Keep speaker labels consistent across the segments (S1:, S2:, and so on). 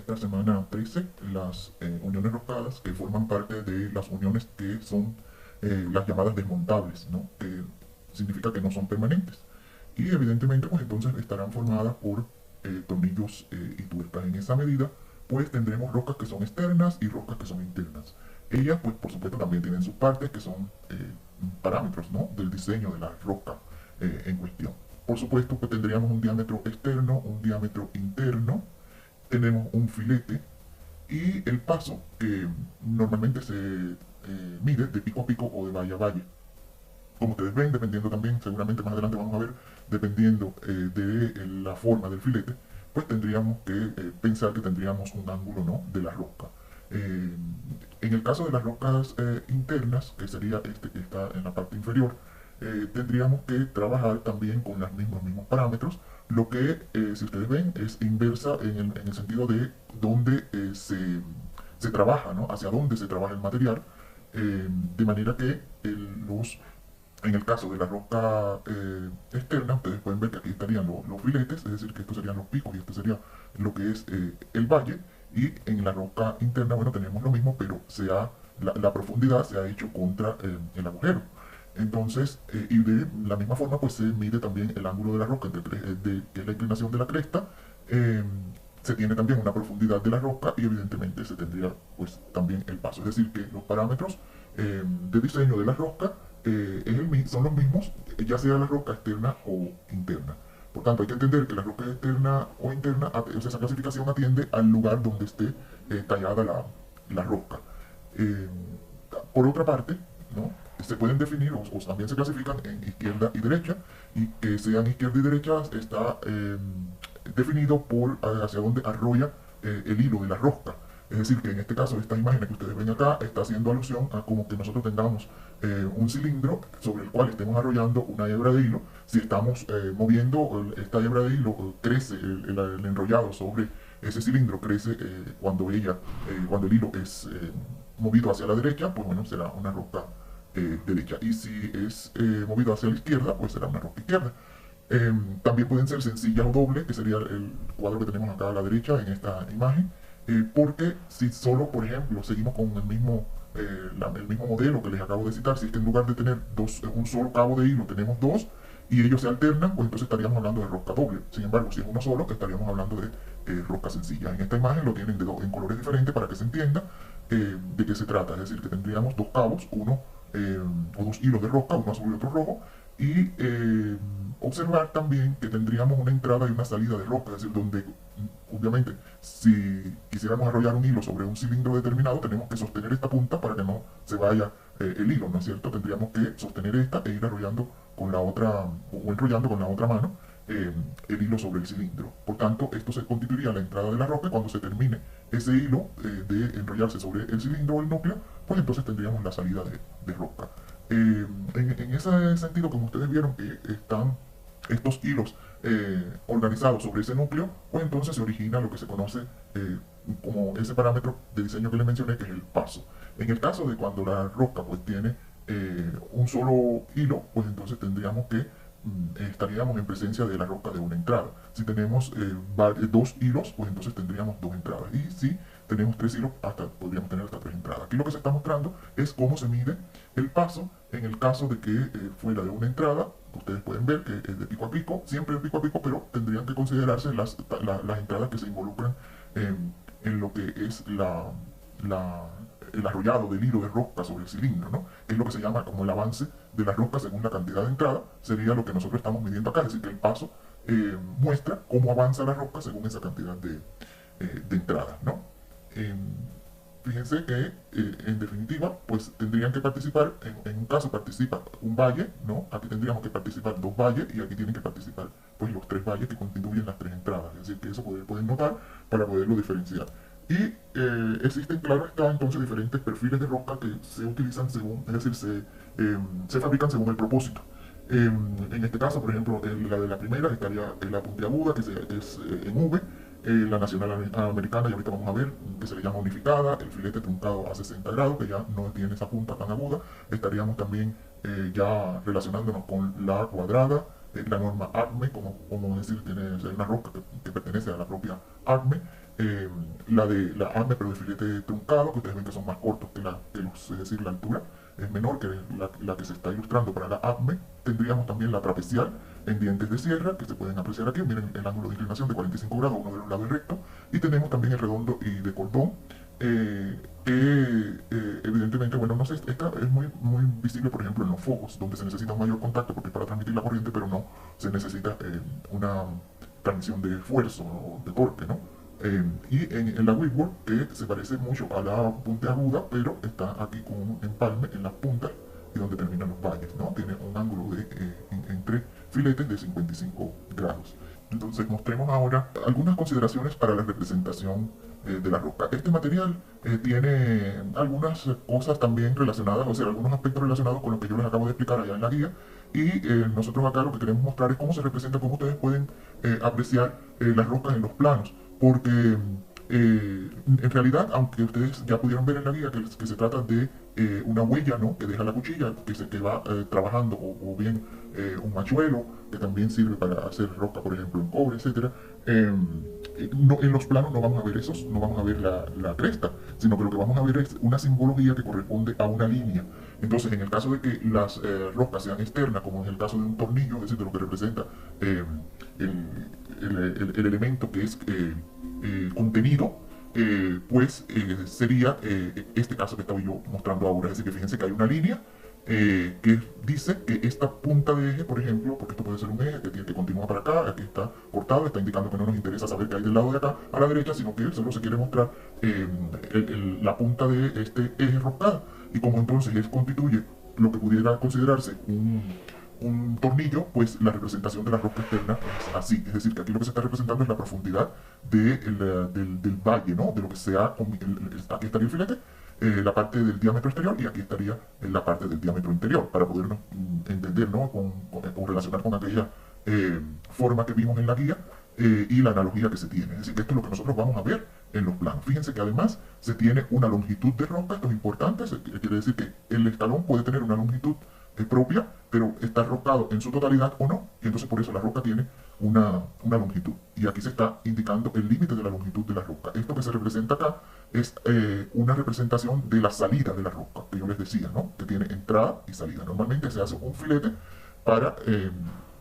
S1: esta semana 13 las uniones roscadas que forman parte de las uniones que son las llamadas desmontables, ¿no? Que significa que no son permanentes. Y evidentemente, pues entonces estarán formadas por tornillos y tuercas. En esa medida, pues tendremos roscas que son externas y roscas que son internas. Ellas, pues por supuesto, también tienen sus partes que son parámetros, ¿no? Del diseño de la rosca en cuestión. Por supuesto que tendríamos un diámetro externo, un diámetro interno, tenemos un filete y el paso que normalmente se mide de pico a pico o de valle a valle. Como ustedes ven, dependiendo también, seguramente más adelante vamos a ver, dependiendo de la forma del filete, pues tendríamos que pensar que tendríamos un ángulo, ¿no?, de la rosca. En el caso de las roscas internas, que sería este que está en la parte inferior, tendríamos que trabajar también con los mismos parámetros, lo que, si ustedes ven, es inversa en el sentido de dónde se trabaja, ¿no? Hacia dónde se trabaja el material, de manera que en el caso de la rosca externa, ustedes pueden ver que aquí estarían los filetes, es decir, que estos serían los picos y este sería lo que es el valle. Y en la rosca interna, bueno, tenemos lo mismo, pero la profundidad se ha hecho contra el agujero. Entonces, y de la misma forma, pues se mide también el ángulo de la rosca, que es la inclinación de la cresta. eh, Se tiene también una profundidad de la rosca y evidentemente se tendría pues también el paso. Es decir, que los parámetros de diseño de la rosca son los mismos, ya sea la rosca externa o interna. Por tanto, hay que entender que la rosca externa o interna, o sea, esa clasificación atiende al lugar donde esté tallada la rosca. Eh, por otra parte, ¿no?, se pueden definir o también se clasifican en izquierda y derecha, y que sean izquierda y derecha está definido por hacia dónde arrolla el hilo de la rosca. Es decir, que en este caso, esta imagen que ustedes ven acá está haciendo alusión a como que nosotros tengamos un cilindro sobre el cual estemos arrollando una hebra de hilo. Si estamos moviendo esta hebra de hilo, crece el enrollado sobre ese cilindro, crece cuando el hilo es movido hacia la derecha, pues bueno, será una rosca derecha. Y si es movido hacia la izquierda, pues será una rosca izquierda. También pueden ser sencillas o dobles, que sería el cuadro que tenemos acá a la derecha en esta imagen, porque si solo, por ejemplo, seguimos con el mismo modelo que les acabo de citar, si es que en lugar de tener un solo cabo de hilo tenemos dos y ellos se alternan, pues entonces estaríamos hablando de rosca doble. Sin embargo, si es uno solo, estaríamos hablando de rosca sencilla. En esta imagen lo tienen en colores diferentes para que se entienda de qué se trata. Es decir, que tendríamos dos cabos, o dos hilos de rosca, uno azul y otro rojo, y observar también que tendríamos una entrada y una salida de rosca, es decir, donde obviamente si quisiéramos arrollar un hilo sobre un cilindro determinado, tenemos que sostener esta punta para que no se vaya el hilo, ¿no es cierto? Tendríamos que sostener esta e ir arrollando con la otra, o enrollando con la otra mano el hilo sobre el cilindro. Por tanto, esto se constituiría la entrada de la rosca. Cuando se termine ese hilo de enrollarse sobre el cilindro o el núcleo, pues entonces tendríamos la salida de rosca. En ese sentido, como ustedes vieron que están estos hilos organizados sobre ese núcleo, pues entonces se origina lo que se conoce como ese parámetro de diseño que les mencioné, que es el paso. En el caso de cuando la rosca pues tiene un solo hilo, pues entonces tendríamos que estaríamos en presencia de la rosca de una entrada. Si tenemos dos hilos, pues entonces tendríamos dos entradas. Y si tenemos tres hilos, podríamos tener hasta tres entradas. Aquí lo que se está mostrando es cómo se mide el paso en el caso de que fuera de una entrada. Ustedes pueden ver que es de pico a pico, siempre de pico a pico, pero tendrían que considerarse las entradas que se involucran en lo que es el arrollado del hilo de rosca sobre el cilindro, ¿no? Es lo que se llama como el avance de la rosca según la cantidad de entrada, sería lo que nosotros estamos midiendo acá, es decir, que el paso muestra cómo avanza la rosca según esa cantidad de entradas, ¿no? Fíjense que en definitiva, pues tendrían que participar, en un caso participa un valle, ¿no? Aquí tendríamos que participar dos valles y aquí tienen que participar pues los tres valles que constituyen las tres entradas, es decir, que eso pueden notar para poderlo diferenciar. Y existen, claro está, entonces diferentes perfiles de rosca que se utilizan según, es decir, se fabrican según el propósito. En este caso, por ejemplo, la de la primera estaría la puntiaguda, que es en V, la nacional americana, y ahorita vamos a ver, que se le llama unificada, el filete truncado a 60 grados, que ya no tiene esa punta tan aguda. Estaríamos también ya relacionándonos con la cuadrada, la norma ACME, como decir, tiene una rosca que pertenece a la propia ACME. eh, la de la AME, pero de filete truncado, que ustedes ven que son más cortos que los, es decir, la altura es menor que la que se está ilustrando para la ACME. Tendríamos también la trapecial en dientes de sierra, que se pueden apreciar aquí. Miren el ángulo de inclinación de 45 grados, uno de los lados es recto. Y tenemos también el redondo y de cordón, que evidentemente, bueno, no sé, esta es muy visible, por ejemplo, en los focos, donde se necesita un mayor contacto porque es para transmitir la corriente, pero no se necesita una transmisión de esfuerzo o de torque, ¿no? Y en la Whitworth, que se parece mucho a la puntiaguda, pero está aquí con un empalme en las puntas y donde terminan los valles, ¿no? Tiene un ángulo entre filetes de 55 grados. Entonces mostremos ahora algunas consideraciones para la representación de la roca. Este material tiene algunas cosas también relacionadas, o sea, algunos aspectos relacionados con lo que yo les acabo de explicar allá en la guía. Y nosotros acá lo que queremos mostrar es cómo se representa, cómo ustedes pueden apreciar las rocas en los planos. Porque en realidad, aunque ustedes ya pudieron ver en la guía que se trata de una huella, ¿no?, que deja la cuchilla, que va trabajando, o bien un machuelo, que también sirve para hacer roca, por ejemplo, en cobre, etc. No, en los planos no vamos a ver esos, no vamos a ver la cresta, sino que lo que vamos a ver es una simbología que corresponde a una línea. Entonces, en el caso de que las rocas sean externas, como en el caso de un tornillo, es decir, de lo que representa el elemento que es contenido, pues sería este caso que estaba yo mostrando ahora. Es decir, que fíjense que hay una línea que dice que esta punta de eje, por ejemplo, porque esto puede ser un eje que continúa para acá, aquí está cortado, está indicando que no nos interesa saber qué hay del lado de acá a la derecha, sino que solo se quiere mostrar la punta de este eje rocada. Y como entonces él constituye lo que pudiera considerarse un tornillo, pues la representación de la roca externa es así. Es decir, que aquí lo que se está representando es la profundidad del valle, ¿no? De lo que sea. Aquí estaría el filete, la parte del diámetro exterior, y aquí estaría la parte del diámetro interior, para podernos entender, ¿no?, o relacionar con aquella forma que vimos en la guía y la analogía que se tiene. Es decir, que esto es lo que nosotros vamos a ver en los planos. Fíjense que además se tiene una longitud de roca. Esto es importante, quiere decir que el escalón puede tener una longitud propia, pero está rocado en su totalidad o no, y entonces por eso la roca tiene una longitud. Y aquí se está indicando el límite de la longitud de la roca. Esto que se representa acá es una representación de la salida de la roca, que yo les decía, ¿no?, que tiene entrada y salida. Normalmente se hace un filete para,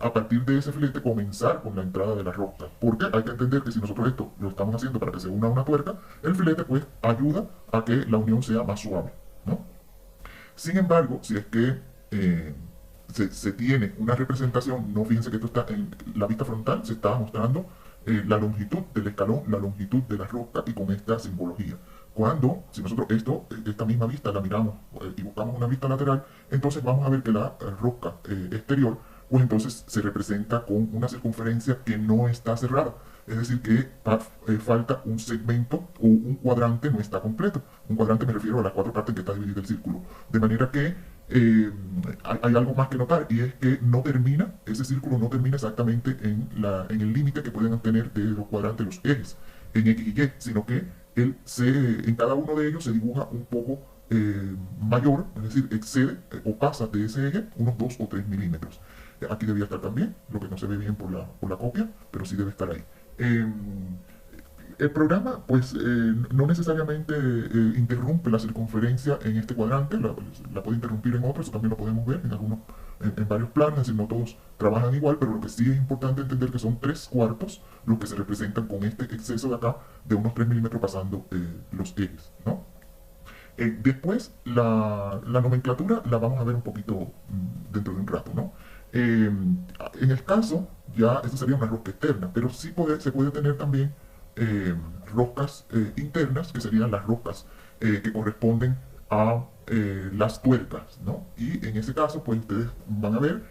S1: a partir de ese filete, comenzar con la entrada de la roca. Porque hay que entender que si nosotros esto lo estamos haciendo para que se una tuerca, el filete pues ayuda a que la unión sea más suave, ¿no? Sin embargo, si es que se tiene una representación, no, fíjense que esto está en la vista frontal, se está mostrando la longitud del escalón, la longitud de la roca, y con esta simbología. Cuando, si nosotros esta misma vista la miramos y buscamos una vista lateral, entonces vamos a ver que la roca exterior, pues entonces se representa con una circunferencia que no está cerrada. Es decir, que falta un segmento o un cuadrante, no está completo. Un cuadrante me refiero a las 4 partes en que está dividido el círculo. De manera que hay algo más que notar, y es que ese círculo no termina exactamente en el límite que pueden tener de los cuadrantes los ejes, en X y Y, sino que en cada uno de ellos se dibuja un poco mayor, es decir, excede o pasa de ese eje unos 2 o 3 milímetros. Aquí debía estar también, lo que no se ve bien por la copia, pero sí debe estar ahí. El programa, pues, no necesariamente interrumpe la circunferencia en este cuadrante, la puede interrumpir en otro. Eso también lo podemos ver en varios planos. Es decir, no todos trabajan igual, pero lo que sí es importante entender que son 3/4 los que se representan con este exceso de acá, de unos 3 milímetros pasando los ejes, ¿no? Después, la nomenclatura la vamos a ver un poquito dentro de un rato, ¿no? En el caso, ya esto sería una rosca externa, pero sí se puede tener también roscas internas, que serían las roscas que corresponden a las tuercas, ¿no? Y en ese caso, pues ustedes van a ver,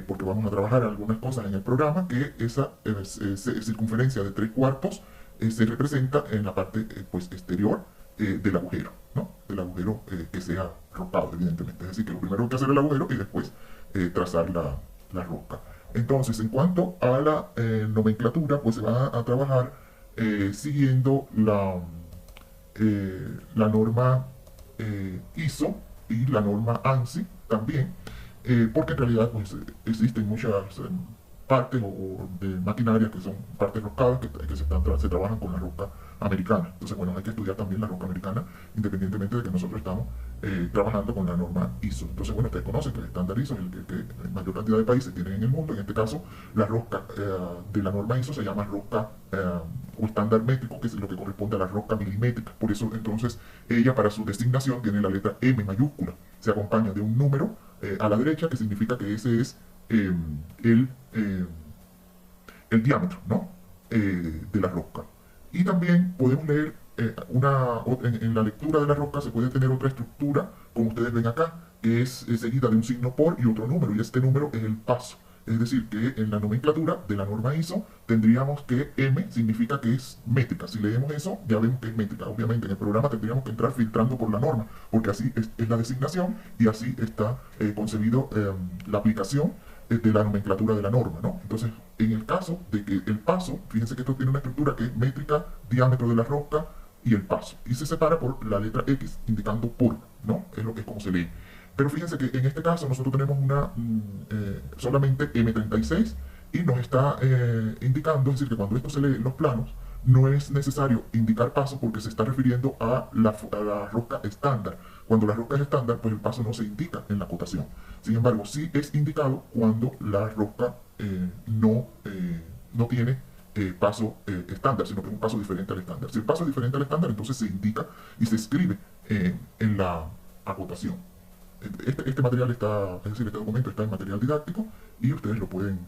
S1: porque vamos a trabajar algunas cosas en el programa, que esa circunferencia de 3/4 se representa en la parte pues exterior del agujero, ¿no? Del agujero que sea rocado, evidentemente. Es decir, que lo primero hay que hacer el agujero y después trazar la roca. Entonces, en cuanto a la nomenclatura, pues se va a trabajar siguiendo la norma ISO y la norma ANSI también, porque en realidad pues, existen muchas partes o de maquinarias que son partes roscadas que se trabajan con la rosca americana. Entonces, bueno, hay que estudiar también la rosca americana, independientemente de que nosotros estamos trabajando con la norma ISO. Entonces, bueno, ustedes conocen que el estándar ISO es el que mayor cantidad de países tienen en el mundo. En este caso, la rosca de la norma ISO se llama rosca o estándar métrico, que es lo que corresponde a la rosca milimétrica. Por eso, entonces, ella para su designación tiene la letra M mayúscula. Se acompaña de un número a la derecha, que significa que ese es el, eh, el diámetro, ¿no? De la rosca. Y también podemos leer en la lectura de la rosca se puede tener otra estructura, como ustedes ven acá, que es seguida de un signo por y otro número, y este número es el paso. Es decir, que en la nomenclatura de la norma ISO tendríamos que M significa que es métrica. Si leemos eso, ya vemos que es métrica. Obviamente en el programa tendríamos que entrar filtrando por la norma, porque así es la designación y así está concebido la aplicación de la nomenclatura de la norma, ¿no? Entonces, en el caso de que el paso, fíjense que esto tiene una estructura que es métrica, diámetro de la rosca y el paso. Y se separa por la letra X, indicando por, ¿no? Es lo que es como se lee. Pero fíjense que en este caso nosotros tenemos solamente M36 y nos está indicando, es decir, que cuando esto se lee en los planos, no es necesario indicar paso porque se está refiriendo a la rosca estándar. Cuando la rosca es estándar, pues el paso no se indica en la cotación. Sin embargo, sí es indicado cuando la rosca no tiene paso estándar, sino que es un paso diferente al estándar. Si el paso es diferente al estándar, entonces se indica y se escribe en la acotación. Este material está, es decir, este documento está en material didáctico y ustedes lo pueden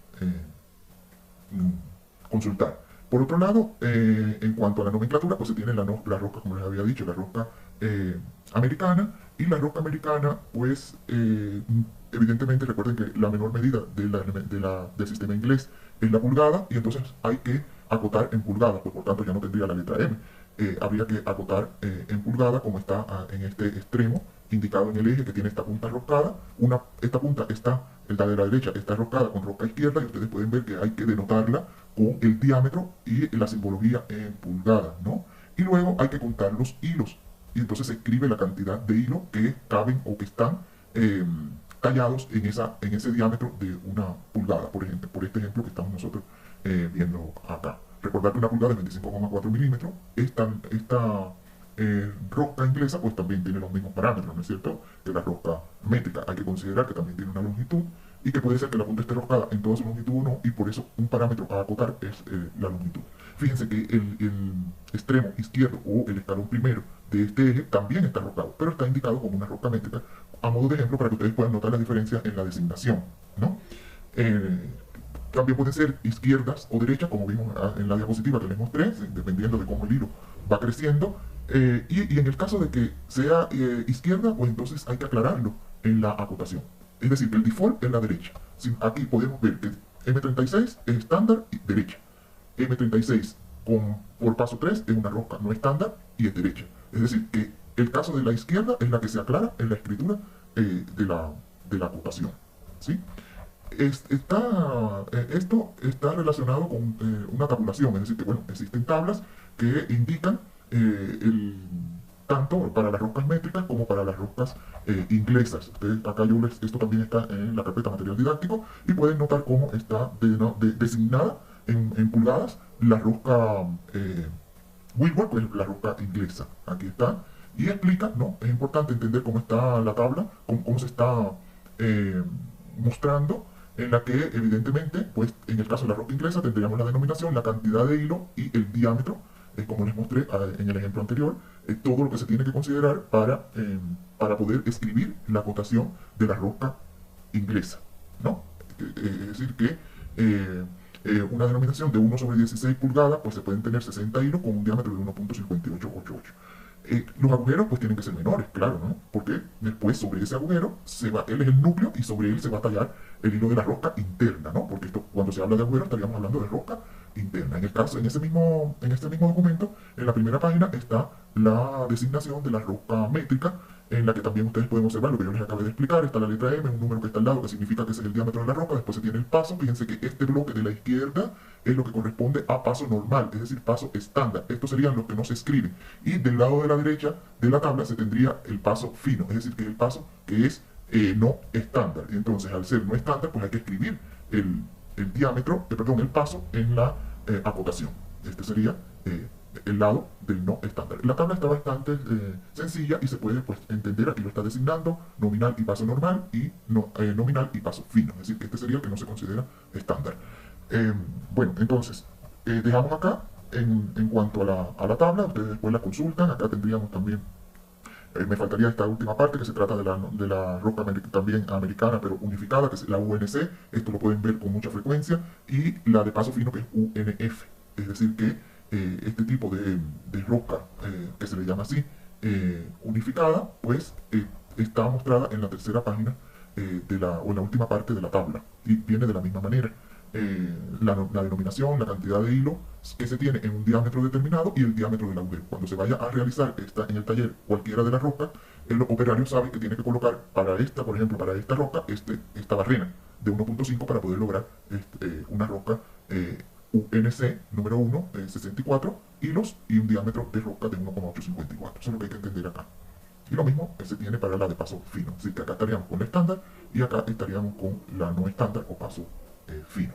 S1: consultar. Por otro lado, en cuanto a la nomenclatura, pues se tiene la rosca, como les había dicho, la rosca americana, y la rosca americana, pues evidentemente recuerden que la menor medida del sistema inglés es la pulgada, y entonces hay que acotar en pulgadas, pues por tanto ya no tendría la letra M. Habría que acotar en pulgada, como está en este extremo, indicado en el eje que tiene esta punta roscada. Esta punta está, la de la derecha, está roscada con rosca izquierda, y ustedes pueden ver que hay que denotarla con el diámetro y la simbología en pulgadas, ¿no? Y luego hay que contar los hilos, y entonces se escribe la cantidad de hilos que caben o que están tallados en ese diámetro de una pulgada, por ejemplo, por este ejemplo que estamos nosotros viendo acá. Recordar que una pulgada es 25,4 milímetros. Esta rosca inglesa pues también tiene los mismos parámetros, ¿no es cierto?, que la rosca métrica. Hay que considerar que también tiene una longitud y que puede ser que la punta esté roscada en toda su longitud o no, y por eso un parámetro a acotar es la longitud. Fíjense que el extremo izquierdo o el escalón primero de este eje también está roscado, pero está indicado como una rosca métrica, a modo de ejemplo para que ustedes puedan notar la diferencia en la designación, ¿no? También pueden ser izquierdas o derechas, como vimos en la diapositiva que les mostré, dependiendo de cómo el hilo va creciendo. Y en el caso de que sea izquierda, pues entonces hay que aclararlo en la acotación. Es decir, que el default es la derecha. Aquí podemos ver que M36 es estándar y derecha. M36 por paso 3 es una rosca no estándar y es derecha. Es decir, que el caso de la izquierda es la que se aclara en la escritura de la acotación, ¿sí? Esto está relacionado con una tabulación, es decir, que bueno, existen tablas que indican tanto para las roscas métricas como para las roscas inglesas. Acá esto también está en la carpeta material didáctico, y pueden notar cómo está designada en pulgadas la rosca Wilbur, pues la rosca inglesa. Aquí está, y explica, ¿no? Es importante entender cómo está la tabla, cómo se está mostrando, en la que evidentemente, pues en el caso de la rosca inglesa tendríamos la denominación, la cantidad de hilo y el diámetro, como les mostré en el ejemplo anterior, todo lo que se tiene que considerar para poder escribir la acotación de la rosca inglesa, ¿no? Es decir que una denominación de 1 sobre 16 pulgadas, pues se pueden tener 60 hilos con un diámetro de 1.5888. Los agujeros pues tienen que ser menores, claro, ¿no? Porque después sobre ese agujero él es el núcleo, y sobre él se va a tallar el hilo de la rosca interna, ¿no? Porque cuando se habla de agujero estaríamos hablando de rosca interna. En este mismo documento, en la primera página está la designación de la rosca métrica, en la que también ustedes pueden observar lo que yo les acabé de explicar. Está la letra M, un número que está al lado, que significa que ese es el diámetro de la rosca. Después se tiene el paso. Fíjense que este bloque de la izquierda es lo que corresponde a paso normal, es decir, paso estándar. Estos serían los que no se escriben. Y del lado de la derecha de la tabla se tendría el paso fino, es decir, que es el paso que es no estándar. Y entonces, al ser no estándar, pues hay que escribir el diámetro, perdón, el paso en la acotación. Este sería el lado del no estándar. La tabla está bastante sencilla y se puede pues, entender, aquí lo está designando, nominal y paso normal y nominal y paso fino. Es decir, que este sería el que no se considera estándar. Bueno, entonces, dejamos acá en cuanto a la tabla, ustedes después la consultan, acá tendríamos también me faltaría esta última parte que se trata de la roca también americana pero unificada, que es la UNC, esto lo pueden ver con mucha frecuencia, y la de paso fino que es UNF, es decir que este tipo de roca, que se le llama así, unificada, pues está mostrada en la tercera página o en la última parte de la tabla, y viene de la misma manera. La denominación, la cantidad de hilo que se tiene en un diámetro determinado y el diámetro del agujero. Cuando se vaya a realizar en el taller cualquiera de las rocas, el operario sabe que tiene que colocar para esta, por ejemplo, para esta roca, esta barrena de 1.5 para poder lograr una roca UNC número 1, 64 hilos y un diámetro de roca de 1,854. Eso es lo que hay que entender acá. Y lo mismo que se tiene para la de paso fino. Así que acá estaríamos con la estándar y acá estaríamos con la no estándar o paso fino.